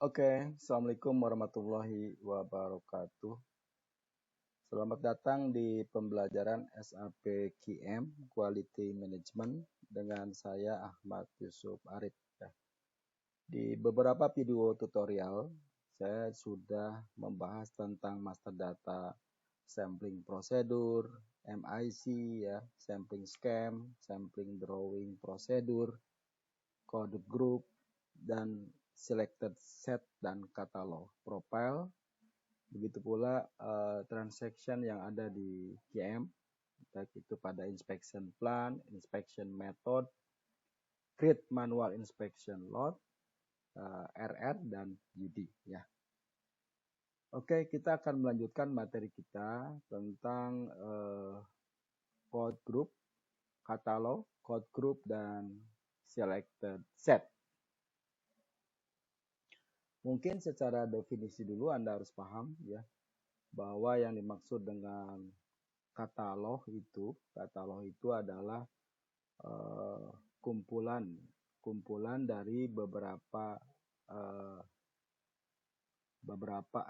Oke, Assalamualaikum warahmatullahi wabarakatuh. Selamat datang di pembelajaran SAP QM Quality Management dengan saya Ahmad Yusuf Arif. Di beberapa video tutorial, saya sudah membahas tentang master data, sampling prosedur, MIC, sampling scheme, sampling drawing prosedur, code group, dan selected set dan katalog profile. Begitu pula transaction yang ada di QM, baik itu pada inspection plan, inspection method, create manual inspection load, RR, dan UD ya. Oke, kita akan melanjutkan materi kita tentang code group, katalog, code group, dan selected set. Mungkin secara definisi dulu Anda harus paham ya bahwa yang dimaksud dengan katalog itu adalah kumpulan dari beberapa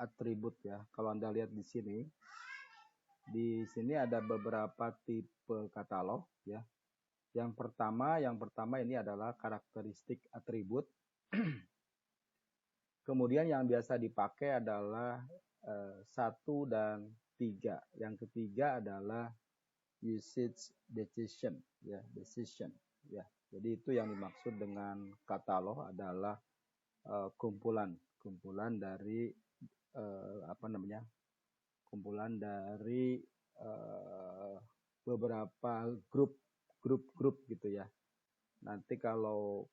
atribut ya. Kalau Anda lihat di sini ada beberapa tipe katalog ya. Yang pertama ini adalah karakteristik atribut. Kemudian yang biasa dipakai adalah 1 dan 3. Yang ketiga adalah usage decision ya. Jadi itu yang dimaksud dengan katalog adalah kumpulan dari beberapa grup gitu ya. Nanti kalau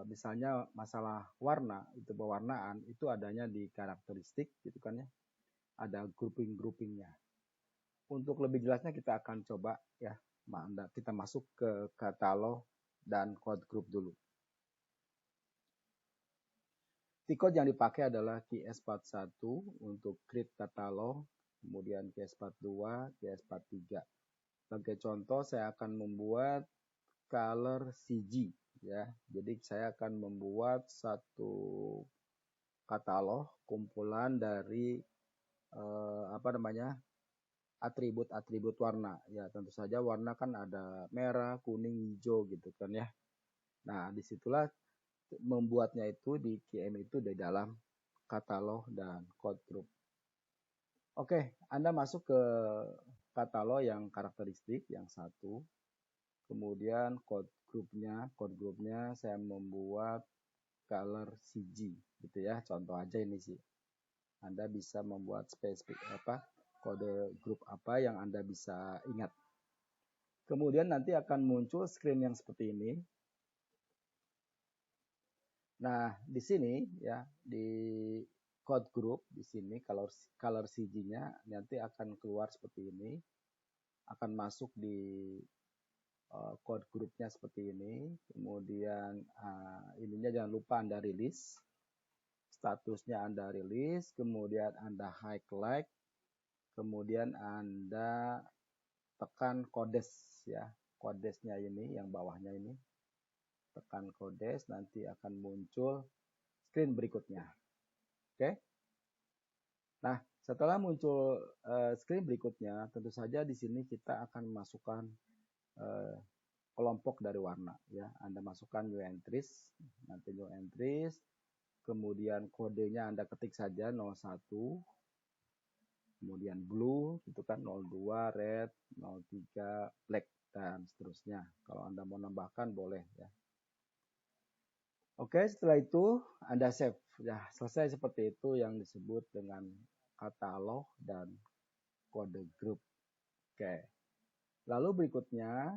misalnya masalah warna, itu pewarnaan itu adanya di karakteristik gitu kan ya. Ada groupingnya. Untuk lebih jelasnya kita akan coba ya, kita masuk ke katalog dan code group dulu. T-code yang dipakai adalah QS41 untuk create katalog, kemudian QS42, QS43. Sebagai contoh saya akan membuat color CG ya. Jadi saya akan membuat satu katalog kumpulan dari atribut warna ya. Tentu saja warna kan ada merah, kuning, hijau gitu kan ya. Nah, disitulah membuatnya itu di QM itu di dalam katalog dan code group. Oke, Anda masuk ke katalog yang karakteristik yang satu. Kemudian code groupnya saya membuat color CG gitu ya. Contoh aja ini sih. Anda bisa membuat spesifik kode grup apa yang Anda bisa ingat. Kemudian nanti akan muncul screen yang seperti ini. Nah, di sini ya, di code group di sini color CG-nya nanti akan keluar seperti ini. Akan masuk di code grupnya seperti ini. Kemudian ininya jangan lupa Anda rilis. Statusnya Anda rilis, kemudian Anda highlight, kemudian Anda tekan kodes ya. Kodesnya ini yang bawahnya ini. Tekan kodes, nanti akan muncul screen berikutnya. Oke. Nah, setelah muncul screen berikutnya, tentu saja di sini kita akan memasukkan kelompok dari warna ya. Anda masukkan new entries, nanti new entries, kemudian kodenya Anda ketik saja 01, kemudian blue itu kan 02, red 03, black dan seterusnya. Kalau Anda mau nambahkan boleh ya. Oke, setelah itu Anda save. Ya, selesai seperti itu yang disebut dengan katalog dan kode grup. Oke. Lalu berikutnya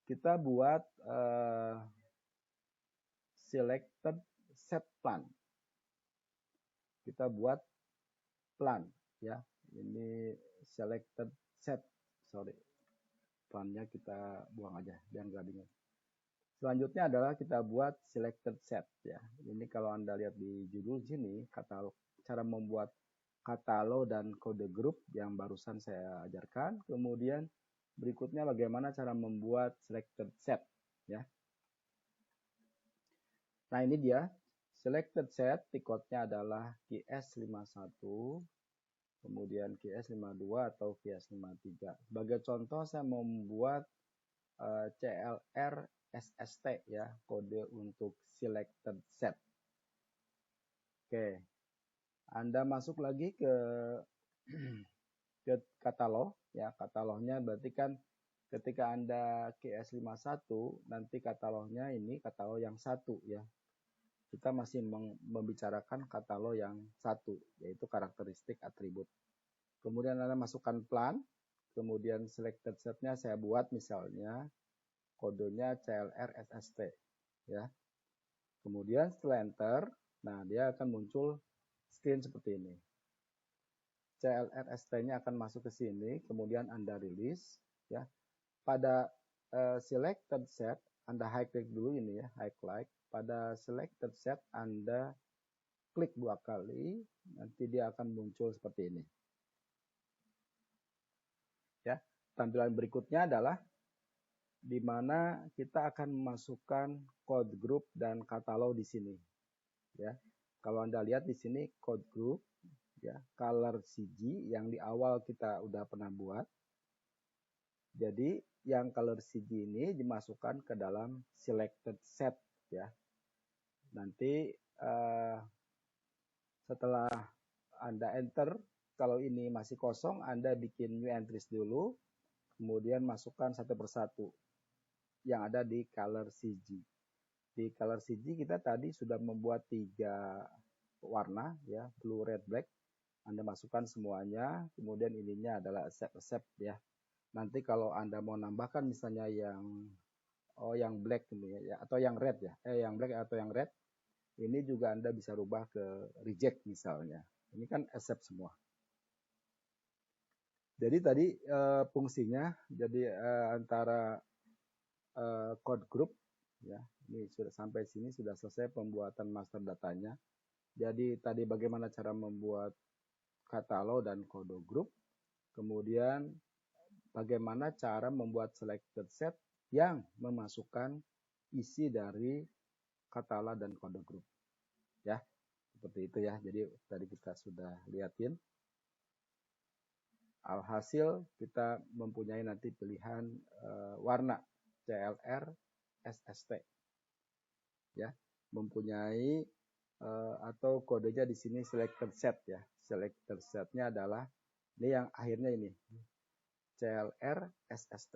kita buat selected set plan. Kita buat plan ya. Ini selected set. Plannya kita buang aja biar nggak bingung. Selanjutnya adalah kita buat selected set ya. Ini kalau Anda lihat di judul sini, cara membuat katalog dan kode grup yang barusan saya ajarkan. Kemudian berikutnya bagaimana cara membuat selected set ya. Nah, ini dia selected set, tiketnya adalah QS51, kemudian QS52 atau QS53. Sebagai contoh saya membuat CLR SST ya, kode untuk selected set. Oke, Anda masuk lagi ke katalog ya, katalognya berarti kan ketika Anda QS51 nanti katalognya ini katalog yang satu ya. Kita masih membicarakan katalog yang satu, yaitu karakteristik atribut. Kemudian Anda masukkan plan, kemudian selected setnya saya buat misalnya kodenya CLR SST ya. Kemudian setelah enter, nah dia akan muncul screen seperti ini. CLR ST-nya akan masuk ke sini, kemudian Anda rilis ya. Pada selected set Anda high click dulu ini ya, high click. Pada selected set Anda klik 2 kali, nanti dia akan muncul seperti ini. Ya, tampilan berikutnya adalah di mana kita akan memasukkan code group dan katalog di sini. Ya, kalau Anda lihat di sini code group, ya, color CG yang di awal kita udah pernah buat. Jadi yang color CG ini dimasukkan ke dalam selected set, ya. Nanti setelah Anda enter, kalau ini masih kosong, Anda bikin new entries dulu, kemudian masukkan satu persatu yang ada di color CG. Di color CG kita tadi sudah membuat 3 warna ya, blue, red, black. Anda masukkan semuanya, kemudian ininya adalah accept ya. Nanti kalau Anda mau nambahkan misalnya yang black ini ya, atau yang red ya, yang black atau yang red, ini juga Anda bisa rubah ke reject misalnya. Ini kan accept semua. Jadi tadi fungsinya jadi antara code group ya. Ini sudah sampai sini sudah selesai pembuatan master datanya. Jadi tadi bagaimana cara membuat katalog dan kode group. Kemudian bagaimana cara membuat selected set yang memasukkan isi dari katalog dan kode group. Ya, seperti itu ya. Jadi tadi kita sudah lihatin. Alhasil kita mempunyai nanti pilihan warna CLR SST. Ya, mempunyai atau kodenya di sini selected set ya. Selected setnya adalah ini yang akhirnya ini CLR SST.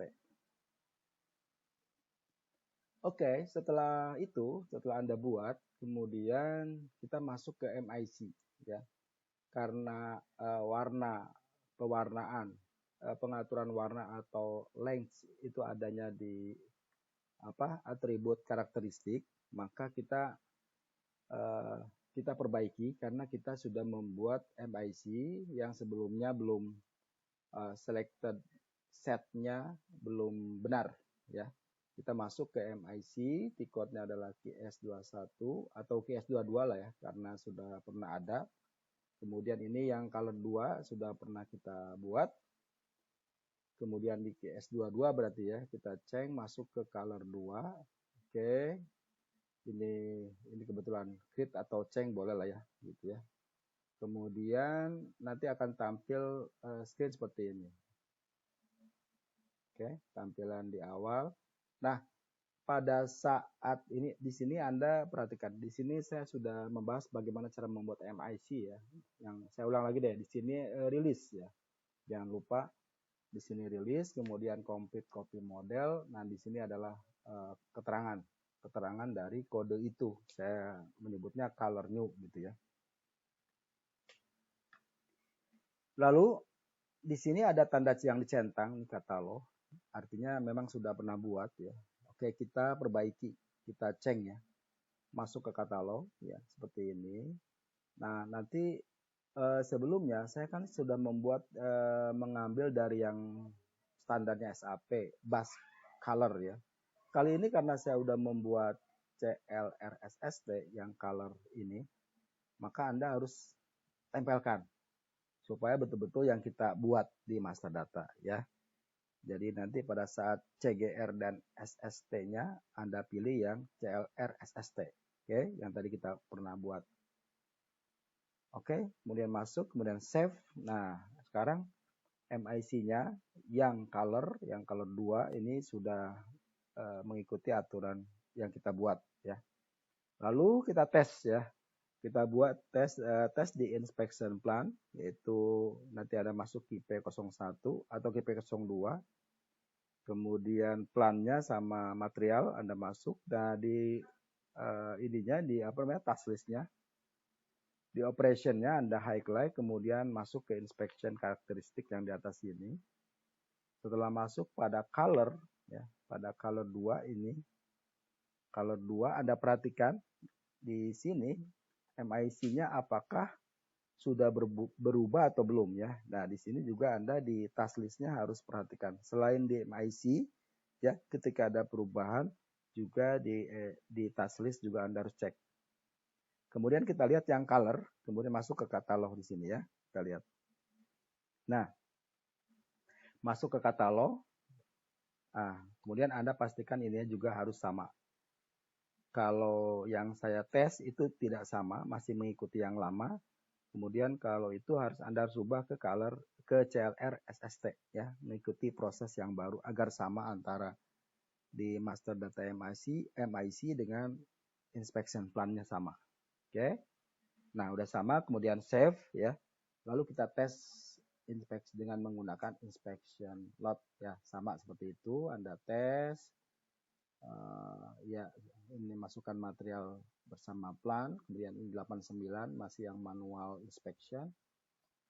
Oke, setelah itu, setelah Anda buat, kemudian kita masuk ke MIC ya. Karena pewarnaan, pengaturan warna atau length itu adanya di atribut karakteristik, maka kita perbaiki karena kita sudah membuat MIC yang sebelumnya belum selected setnya belum benar ya. Kita masuk ke MIC, tiketnya adalah QS21 atau QS22 lah ya, karena sudah pernah ada. Kemudian ini yang color 2 sudah pernah kita buat. Kemudian di QS22 berarti ya, kita ceng masuk ke color 2. Oke. Ini kebetulan create atau ceng boleh lah ya, gitu ya. Kemudian nanti akan tampil screen seperti ini. Oke, tampilan di awal. Nah, pada saat ini di sini Anda perhatikan, di sini saya sudah membahas bagaimana cara membuat MIC ya. Yang saya ulang lagi deh, di sini rilis ya. Jangan lupa di sini rilis, kemudian complete copy model. Nah, di sini adalah keterangan dari kode itu. Saya menyebutnya color new gitu ya. Lalu di sini ada tanda yang dicentang di katalog, artinya memang sudah pernah buat ya. Oke, kita perbaiki, kita ceng ya, masuk ke katalog ya seperti ini. Nah nanti sebelumnya saya kan sudah membuat mengambil dari yang standarnya SAP, bus color ya. Kali ini karena saya sudah membuat CLRSST yang color ini, maka Anda harus tempelkan supaya betul-betul yang kita buat di master data ya. Jadi nanti pada saat CGR dan SST-nya Anda pilih yang CLR SST. Oke, yang tadi kita pernah buat. Oke, kemudian masuk, kemudian save. Nah, sekarang MIC-nya yang color 2 ini sudah mengikuti aturan yang kita buat ya. Lalu kita tes ya. Kita buat tes di inspection plan, yaitu nanti ada masuk KIP01 atau KIP02. Kemudian plannya sama material Anda masuk, dan di ininya di task listnya, di operationnya Anda highlight, kemudian masuk ke inspection karakteristik yang di atas ini. Setelah masuk pada color ya, pada color 2 ini, color 2 Anda perhatikan di sini MIC-nya apakah sudah berubah atau belum ya. Nah, di sini juga Anda di task list-nya harus perhatikan. Selain di MIC ya, ketika ada perubahan juga di task list juga Anda harus cek. Kemudian kita lihat yang color, kemudian masuk ke katalog di sini ya. Kita lihat. Nah, masuk ke katalog. Nah, kemudian Anda pastikan ini juga harus sama. Kalau yang saya tes itu tidak sama, masih mengikuti yang lama. Kemudian kalau itu Anda harus ubah ke color ke CLR SST ya, mengikuti proses yang baru agar sama antara di master data MIC dengan inspection plan-nya sama. Oke. Nah, udah sama, kemudian save ya. Lalu kita tes inspeksi dengan menggunakan inspection lot ya, sama seperti itu. Anda tes ya, ini masukkan material bersama plan, kemudian ini 89 masih yang manual inspection.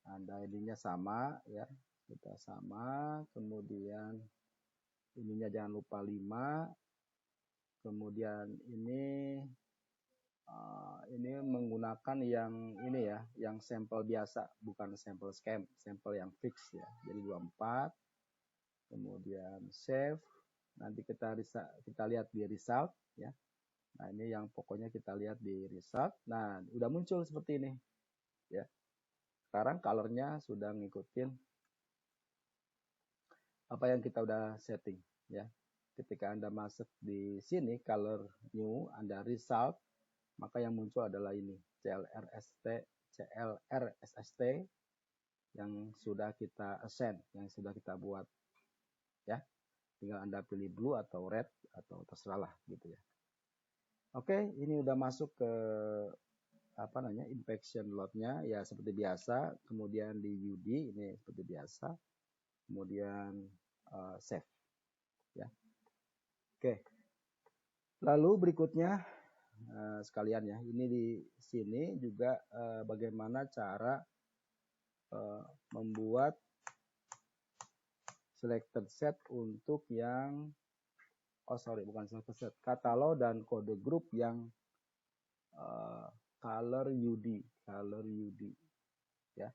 Anda ID-nya sama ya, kita sama, kemudian ininya jangan lupa 5, kemudian ini menggunakan yang ini ya, yang sampel biasa, bukan sampel scam, sampel yang fix ya. Jadi 24, kemudian save. Nanti kita lihat di result ya. Nah, ini yang pokoknya kita lihat di result. Nah, udah muncul seperti ini ya. Sekarang colornya sudah ngikutin apa yang kita udah setting ya. Ketika Anda masuk di sini color new, Anda result, maka yang muncul adalah ini CLR SST yang sudah kita assign, yang sudah kita buat ya. Tinggal Anda pilih blue atau red atau terserahlah gitu ya. Oke, ini udah masuk ke inspection lot-nya ya seperti biasa. Kemudian di UD ini seperti biasa. Kemudian save ya. Oke. Lalu berikutnya sekalian ya, ini di sini juga bagaimana cara membuat selected set untuk yang bukan selected set, katalog dan kode grup yang color UD ya.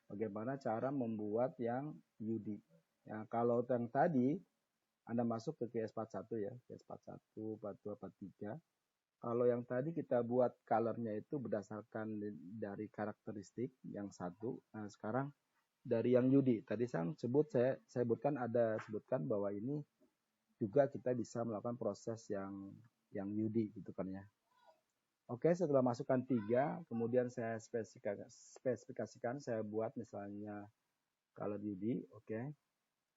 Bagaimana cara membuat yang UD. Ya, kalau yang tadi Anda masuk ke QS41 ya, QS41, 42, 43. Kalau yang tadi kita buat colornya itu berdasarkan dari karakteristik yang satu. Nah, sekarang dari yang UD. Tadi saya sebutkan bahwa ini juga kita bisa melakukan proses yang UD gitu kan ya. Oke, setelah masukkan 3, kemudian saya spesifikasikan, saya buat misalnya color UD, oke.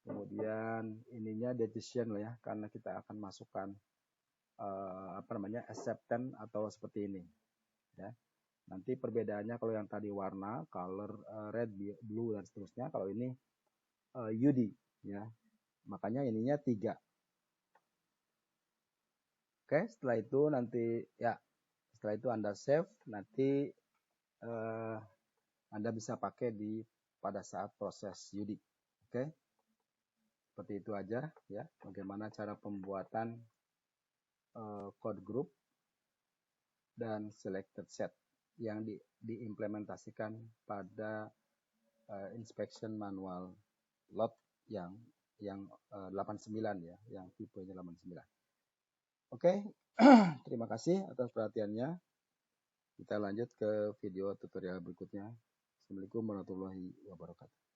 Kemudian ininya decision lah ya, karena kita akan masukkan acceptance atau seperti ini ya. Nanti perbedaannya kalau yang tadi warna color red, blue dan seterusnya, kalau ini UD ya. Makanya ininya 3. Oke, setelah itu nanti ya, setelah itu Anda save, nanti Anda bisa pakai pada saat proses UD. Oke. Seperti itu aja ya, bagaimana cara pembuatan code group dan selected set yang diimplementasikan pada inspection manual lot yang 89 ya, yang tipenya 89. Oke, terima kasih atas perhatiannya. Kita lanjut ke video tutorial berikutnya. Assalamualaikum warahmatullahi wabarakatuh.